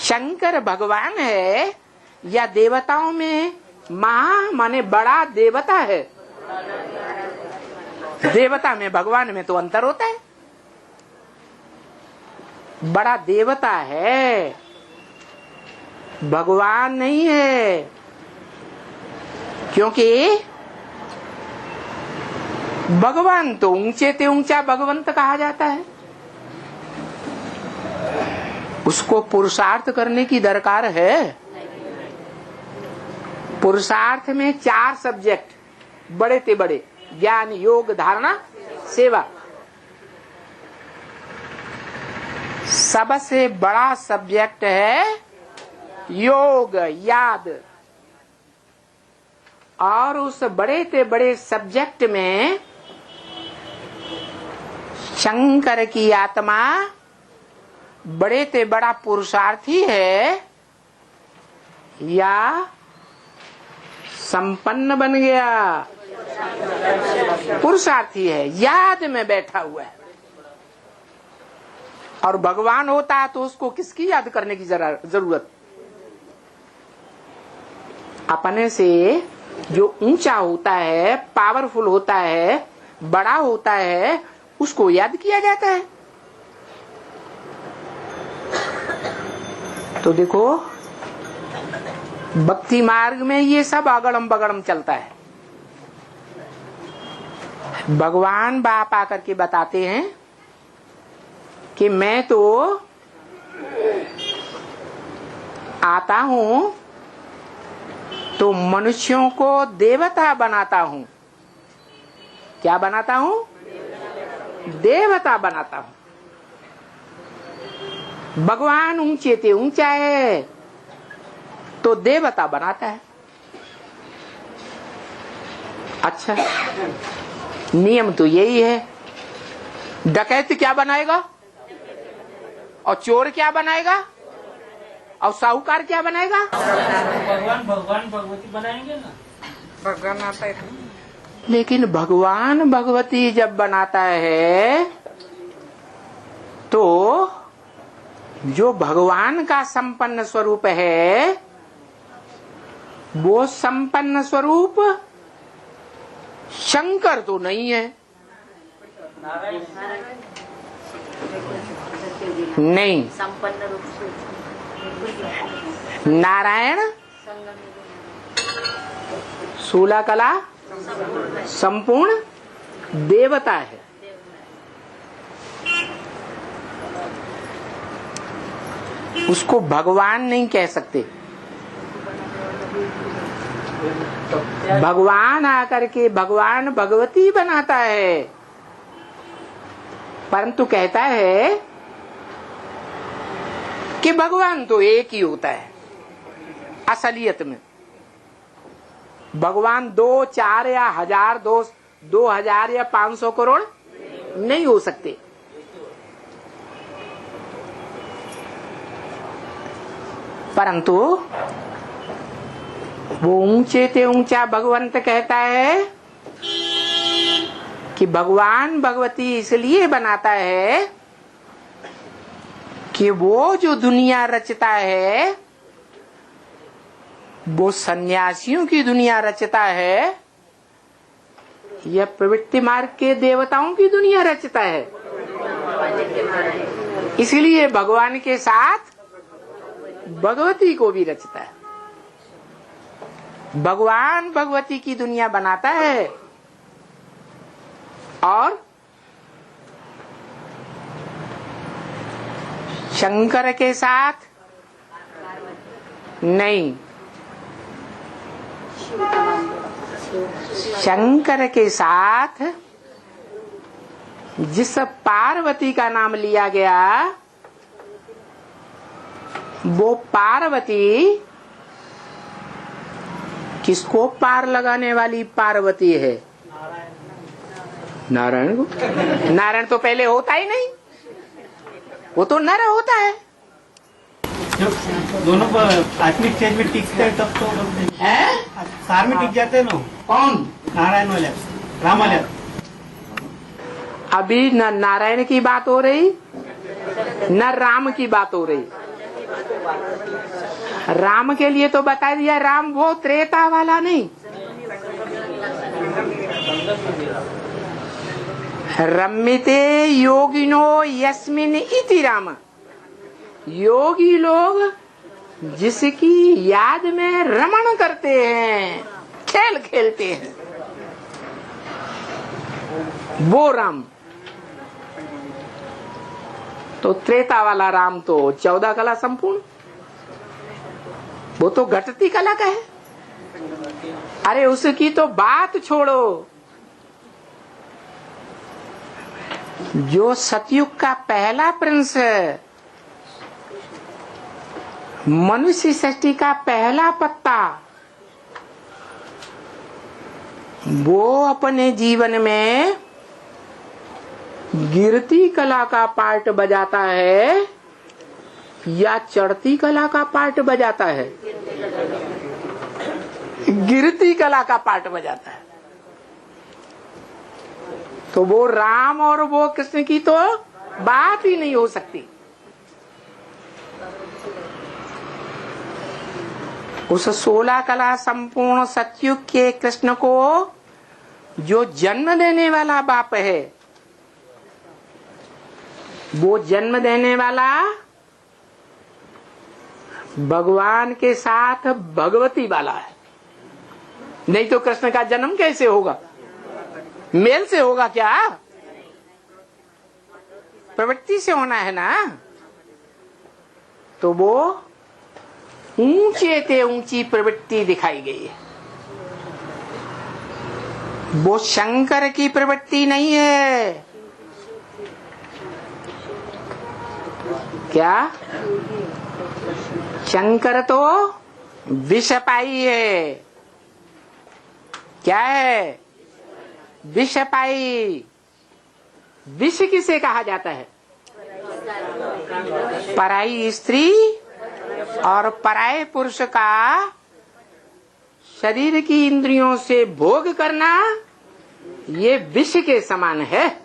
शंकर भगवान है या देवताओं में महा माने बड़ा देवता है? देवता में भगवान में तो अंतर होता है। बड़ा देवता है, भगवान नहीं है, क्योंकि भगवान तो ऊंचे ते ऊंचा भगवंत कहा जाता है। उसको पुरुषार्थ करने की दरकार है। पुरुषार्थ में 4 सब्जेक्ट बड़े ते बड़े, ज्ञान, योग, धारणा, सेवा। सबसे बड़ा सब्जेक्ट है योग, याद। और उस बड़े ते बड़े सब्जेक्ट में शंकर की आत्मा बड़े ते बड़ा पुरुषार्थी है या संपन्न बन गया? पुरुषार्थी है, याद में बैठा हुआ है। और भगवान होता है तो उसको किसकी याद करने की जरूरत? अपने से जो ऊंचा होता है, पावरफुल होता है, बड़ा होता है, उसको याद किया जाता है। तो देखो, भक्ति मार्ग में ये सब अगड़म बगड़म चलता है। भगवान बाप आकर के बताते हैं कि मैं तो आता हूं तो मनुष्यों को देवता बनाता हूं। क्या बनाता हूं? देवता बनाता हूं। भगवान ऊंचे ते ऊंचा है तो देवता बनाता है। अच्छा, नियम तो यही है। डकैत क्या बनाएगा? और चोर क्या बनाएगा? और साहूकार क्या बनाएगा? भगवान भगवती बनाएंगे ना। भगवान आता है। लेकिन भगवान भगवती जब बनाता है तो जो भगवान का संपन्न स्वरूप है वो संपन्न स्वरूप शंकर तो नहीं है। नहीं, संपन्न रूप से नारायण शूला कला संपूर्ण देवता है। उसको भगवान नहीं कह सकते। भगवान आकर के भगवान भगवती बनाता है, परंतु कहता है कि भगवान तो एक ही होता है। असलियत में भगवान 2, 4 या 1000, 2000 या 500 करोड़ नहीं हो सकते। परंतु वो ऊंचे ते ऊंचा भगवंत कहता है कि भगवान भगवती इसलिए बनाता है कि वो जो दुनिया रचता है वो सन्यासियों की दुनिया रचता है या प्रवृत्ति मार्ग के देवताओं की दुनिया रचता है। इसलिए भगवान के साथ भगवती को भी रचता है। भगवान भगवती की दुनिया बनाता है और शंकर के साथ नहीं, शंकर के साथ जिस पार्वती का नाम लिया गया वो पार्वती किसको पार लगाने वाली पार्वती है? नारायण को। नारायण तो पहले होता ही नहीं, वो तो नर होता है। दोनों आत्मिक स्टेज में टिकते हैं तब तो सार में टिक जाते हैं ना। कौन? नारायण वाले, राम वाले। अभी न नारायण की बात हो रही न राम की बात हो रही। राम के लिए तो बता दिया, राम वो त्रेता वाला नहीं। रम्यते योगिनो यस्मिन इति राम। योगी लोग जिसकी याद में रमण करते हैं, खेल खेलते हैं, वो राम। तो त्रेता वाला राम तो 14 कला संपूर्ण, वो तो घटती कला का है। अरे उसकी तो बात छोड़ो, जो सतयुग का पहला प्रिंस है, मनुष्य सृष्टि का पहला पत्ता, वो अपने जीवन में गिरती कला का पार्ट बजाता है या चढ़ती कला का पार्ट बजाता है? गिरती कला का पार्ट बजाता है। तो वो राम और वो कृष्ण की तो बात ही नहीं हो सकती। उस 16 कला संपूर्ण सतयुग के कृष्ण को जो जन्म देने वाला बाप है, वो जन्म देने वाला भगवान के साथ भगवती वाला है। नहीं तो कृष्ण का जन्म कैसे होगा? मेल से होगा क्या? प्रवृत्ति से होना है ना। तो वो ऊंचे ते ऊंची प्रवृत्ति दिखाई गई है। वो शंकर की प्रवृत्ति नहीं है। क्या? शंकर तो विषपाई है। क्या है? विषपाई। विष किसे कहा जाता है? पराई स्त्री और पराये पुरुष का शरीर की इंद्रियों से भोग करना, ये विष के समान है।